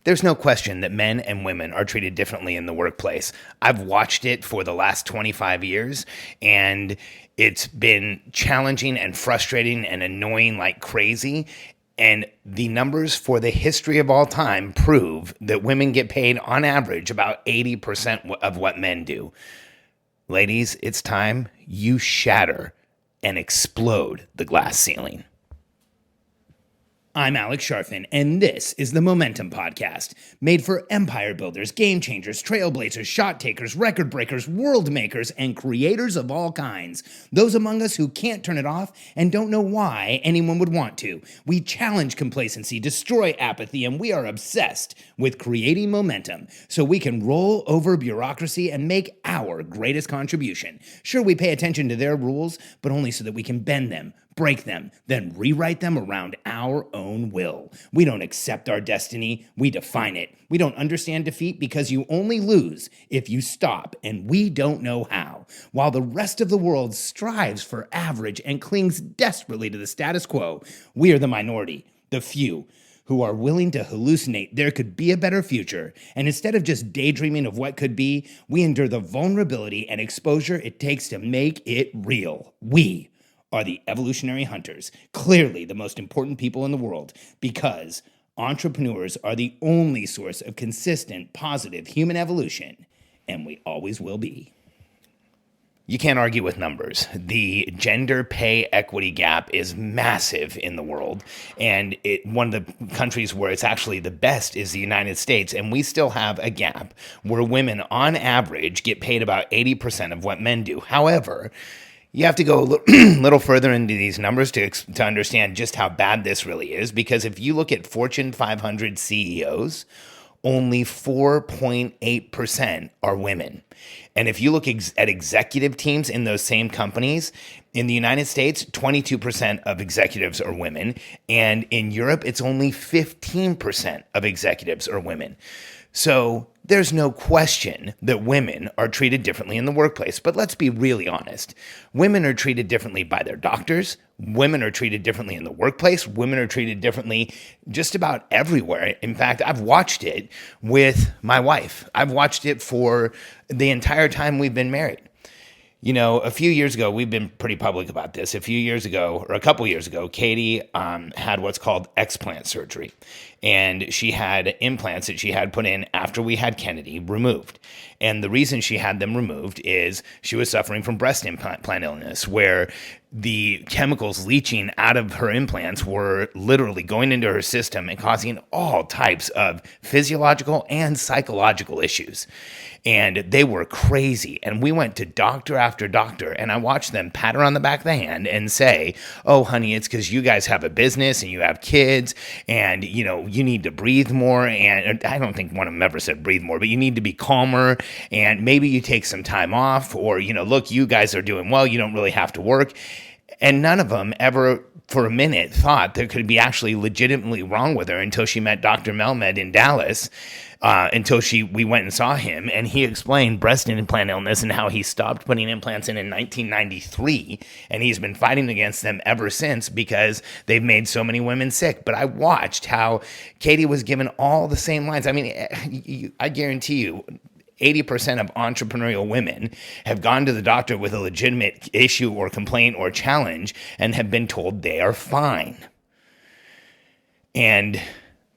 There's no question that men and women are treated differently in the workplace. I've watched it for the last 25 years, and it's been challenging and frustrating and annoying like crazy. And the numbers for the history of all time prove that women get paid on average about 80% of what men do. Ladies, it's time you shatter and explode the glass ceiling. I'm Alex Sharfin, and this is the Momentum Podcast, made for empire builders, game changers, trailblazers, shot takers, record breakers, world makers, and creators of all kinds. Those among us who can't turn it off and don't know why anyone would want to. We challenge complacency, destroy apathy, and we are obsessed with creating momentum so we can roll over bureaucracy and make our greatest contribution. Sure, we pay attention to their rules, but only so that we can bend them, break them, then rewrite them around our own will. We don't accept our destiny, we define it. We don't understand defeat because you only lose if you stop, and we don't know how. While the rest of the world strives for average and clings desperately to the status quo, we are the minority, the few, who are willing to hallucinate there could be a better future, and instead of just daydreaming of what could be, we endure the vulnerability and exposure it takes to make it real. We are the evolutionary hunters, clearly the most important people in the world, because entrepreneurs are the only source of consistent, positive human evolution, and we always will be. You can't argue with numbers. The gender pay equity gap is massive in the world, and one of the countries where it's actually the best is the United States, and we still have a gap where women, on average, get paid about 80% of what men do. However, you have to go a little further into these numbers to understand just how bad this really is, because if you look at Fortune 500 CEOs, only 4.8% are women. And if you look at executive teams in those same companies, in the United States, 22% of executives are women. And in Europe, it's only 15% of executives are women. So there's no question that women are treated differently in the workplace. But let's be really honest. Women are treated differently by their doctors. Women are treated differently in the workplace. Women are treated differently just about everywhere. In fact, I've watched it with my wife. I've watched it for the entire time we've been married. You know, a few years ago, we've been pretty public about this. A couple years ago, Katie had what's called explant surgery. And she had implants that she had put in after we had Kennedy removed. And the reason she had them removed is she was suffering from breast implant illness, where the chemicals leaching out of her implants were literally going into her system and causing all types of physiological and psychological issues. And they were crazy. And we went to doctor after doctor, and I watched them pat her on the back of the hand and say, "Oh, honey, it's because you guys have a business and you have kids, and, you know, you need to breathe more." And I don't think one of them ever said breathe more, but you need to be calmer, and maybe you take some time off, or, you know, look, you guys are doing well. You don't really have to work. And none of them ever for a minute thought there could be actually legitimately wrong with her until she met Dr. Melmed in Dallas, until we went and saw him, and he explained breast implant illness and how he stopped putting implants in 1993, and he's been fighting against them ever since because they've made so many women sick. But I watched how Katie was given all the same lines. I mean, I guarantee you, 80% of entrepreneurial women have gone to the doctor with a legitimate issue or complaint or challenge and have been told they are fine. And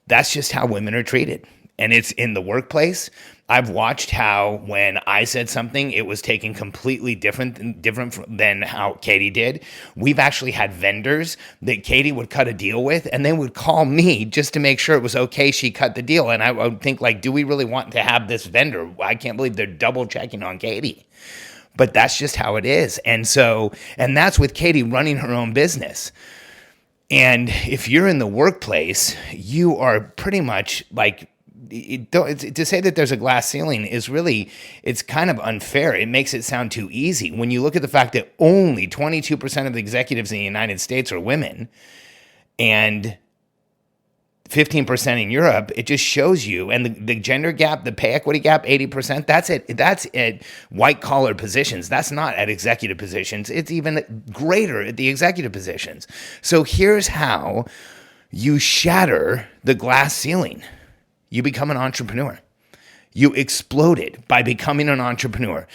that's just how women are treated. And it's in the workplace. I've watched how when I said something, it was taken completely different than how Katie did. We've actually had vendors that Katie would cut a deal with, and they would call me just to make sure it was okay she cut the deal. And I would think, like, do we really want to have this vendor? I can't believe they're double checking on Katie. But that's just how it is. And that's with Katie running her own business. And if you're in the workplace, you are pretty much like, to say that there's a glass ceiling is really, it's kind of unfair. It makes it sound too easy. When you look at the fact that only 22% of the executives in the United States are women and 15% in Europe, it just shows you. And the gender gap, the pay equity gap, 80%, that's at white collar positions. That's not at executive positions. It's even greater at the executive positions. So here's how you shatter the glass ceiling. you become an entrepreneur. You exploded by becoming an entrepreneur.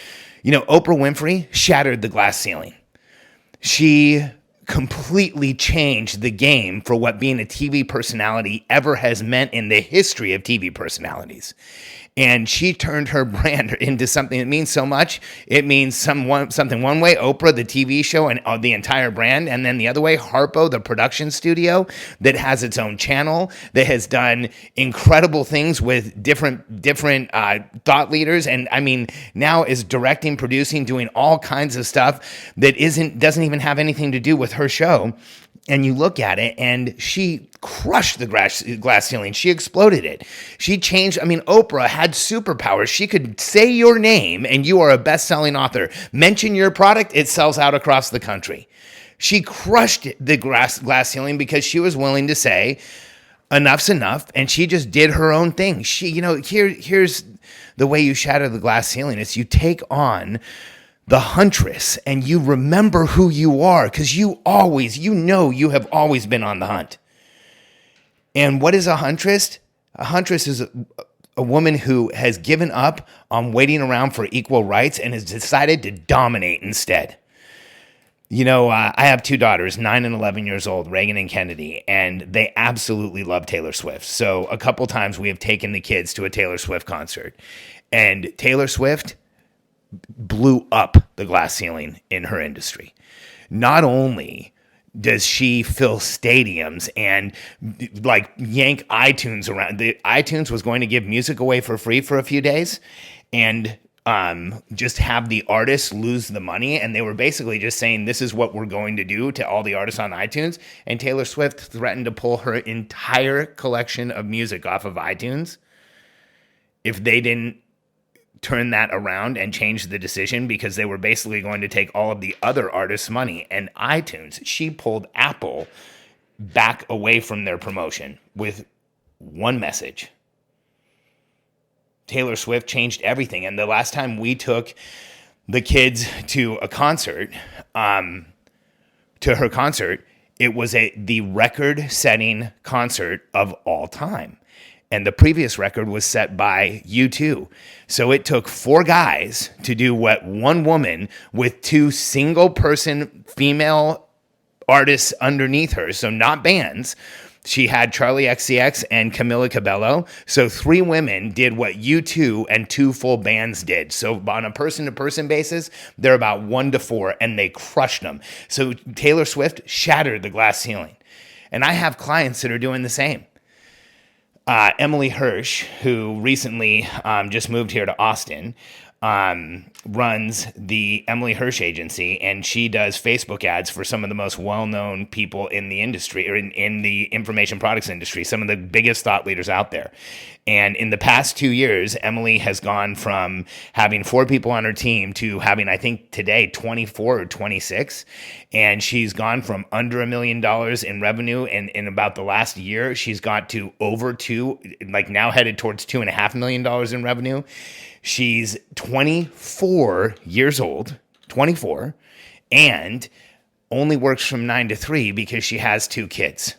Oprah Winfrey shattered the glass ceiling. She completely changed the game for what being a TV personality ever has meant in the history of TV personalities. And she turned her brand into something that means so much. It means something one way, Oprah, the TV show, and the entire brand. And then the other way, Harpo, the production studio that has its own channel, that has done incredible things with different thought leaders. And I mean, now is directing, producing, doing all kinds of stuff that doesn't even have anything to do with her show. And you look at it, and she crushed the glass ceiling. She exploded it. She changed. Oprah had superpowers. She could say your name, and you are a best-selling author. Mention your product, it sells out across the country. She crushed the glass ceiling because she was willing to say, enough's enough, and she just did her own thing. Here's the way you shatter the glass ceiling. Is you take on the Huntress, and you remember who you are, because you have always been on the hunt. And what is a Huntress? A Huntress is a woman who has given up on waiting around for equal rights and has decided to dominate instead. I have two daughters, 9 and 11 years old, Reagan and Kennedy, and they absolutely love Taylor Swift. So a couple times we have taken the kids to a Taylor Swift concert, and Taylor Swift blew up the glass ceiling in her industry. Not only does she fill stadiums and yank iTunes around, iTunes was going to give music away for free for a few days and just have the artists lose the money. And they were basically just saying, this is what we're going to do to all the artists on iTunes. And Taylor Swift threatened to pull her entire collection of music off of iTunes if they didn't turn that around and change the decision, because they were basically going to take all of the other artists' money. And iTunes, she pulled Apple back away from their promotion with one message. Taylor Swift changed everything. And the last time we took the kids to a concert, to her concert, it was the record-setting concert of all time. And the previous record was set by U2. So it took 4 guys to do what one woman with 2 single-person female artists underneath her, so not bands. She had Charlie XCX and Camila Cabello. So 3 women did what U2 and 2 full bands did. So on a person-to-person basis, they're about 1 to 4, and they crushed them. So Taylor Swift shattered the glass ceiling. And I have clients that are doing the same. Emily Hirsch, who recently just moved here to Austin, runs the Emily Hirsch Agency, and she does Facebook ads for some of the most well-known people in the industry, or in the information products industry, some of the biggest thought leaders out there. And in the past 2 years, Emily has gone from having 4 people on her team to having, I think today, 24 or 26. And she's gone from under $1 million in revenue. And in about the last year, she's got to over now headed towards $2.5 million in revenue. She's 24 years old, 24, and only works from 9 to 3 because she has 2 kids.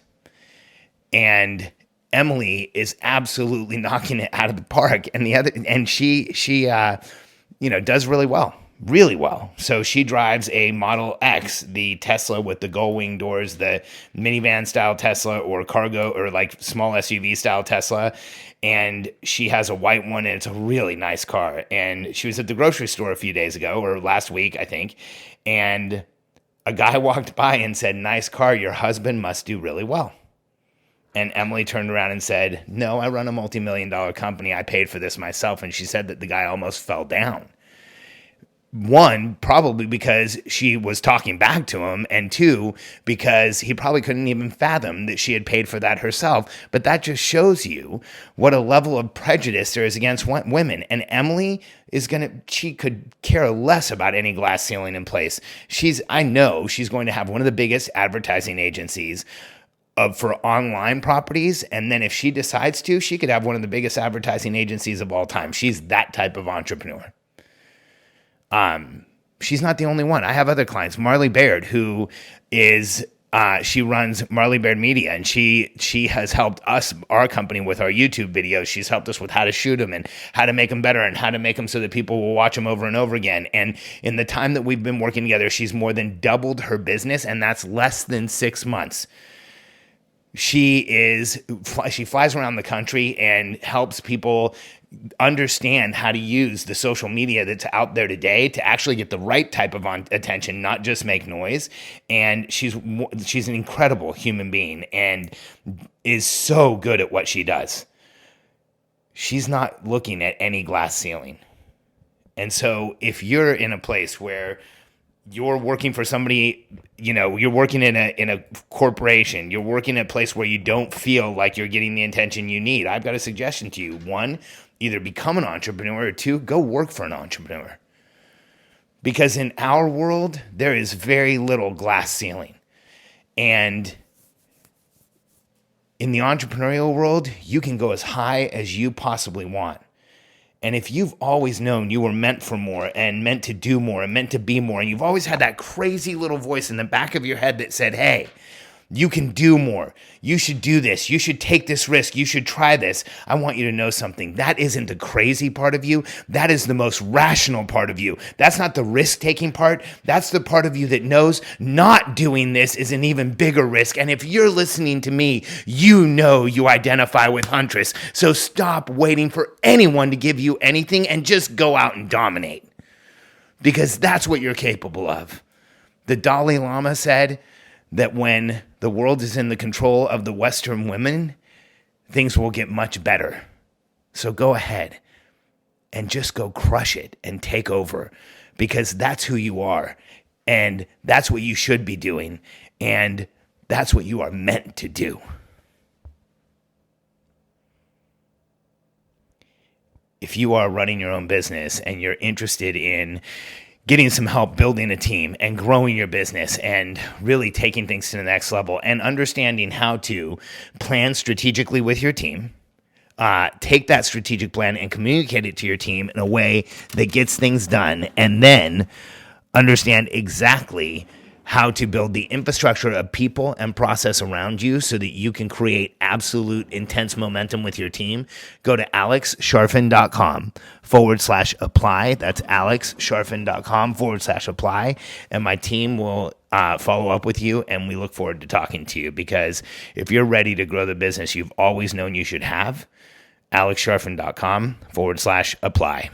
And Emily is absolutely knocking it out of the park, and she does really well. Really well. So she drives a Model X, the Tesla with the gull wing doors, the minivan style Tesla, or cargo, or like small SUV style Tesla. And she has a white one, and it's a really nice car. And she was at the grocery store a few days ago, or last week, I think. And a guy walked by and said, "Nice car. Your husband must do really well." And Emily turned around and said, "No, I run a multi-million-dollar company. I paid for this myself." And she said that the guy almost fell down. 1, probably because she was talking back to him, and 2, because he probably couldn't even fathom that she had paid for that herself. But that just shows you what a level of prejudice there is against women. And Emily she could care less about any glass ceiling in place. I know she's going to have one of the biggest advertising agencies for online properties. And then if she decides to, she could have one of the biggest advertising agencies of all time. She's that type of entrepreneur. She's not the only one. I have other clients. Marley Baird, who is She runs Marley Bear Media, and she has helped us, our company, with our YouTube videos. She's helped us with how to shoot them and how to make them better and how to make them so that people will watch them over and over again. And in the time that we've been working together, she's more than doubled her business, and that's less than 6 months. She flies around the country and helps people understand how to use the social media that's out there today to actually get the right type of attention, not just make noise. And she's an incredible human being and is so good at what she does. She's not looking at any glass ceiling. And so if you're in a place where you're working for somebody, you're working in a corporation, you're working at a place where you don't feel like you're getting the attention you need, I've got a suggestion to you. 1, either become an entrepreneur, or 2, go work for an entrepreneur. Because in our world, there is very little glass ceiling. And in the entrepreneurial world, you can go as high as you possibly want. And if you've always known you were meant for more and meant to do more and meant to be more, and you've always had that crazy little voice in the back of your head that said, hey, you can do more. You should do this. You should take this risk. You should try this. I want you to know something. That isn't the crazy part of you. That is the most rational part of you. That's not the risk-taking part. That's the part of you that knows not doing this is an even bigger risk. And if you're listening to me, you know you identify with Huntress. So stop waiting for anyone to give you anything and just go out and dominate. Because that's what you're capable of. The Dalai Lama said that when the world is in the control of the Western women, things will get much better. So go ahead and just go crush it and take over, because that's who you are, and that's what you should be doing, and that's what you are meant to do. If you are running your own business and you're interested in getting some help building a team and growing your business and really taking things to the next level and understanding how to plan strategically with your team, take that strategic plan and communicate it to your team in a way that gets things done, and then understand exactly how to build the infrastructure of people and process around you so that you can create absolute intense momentum with your team, go to alexsharfin.com/apply. That's alexsharfin.com/apply. And my team will follow up with you, and we look forward to talking to you, because if you're ready to grow the business you've always known you should have, alexsharfin.com/apply.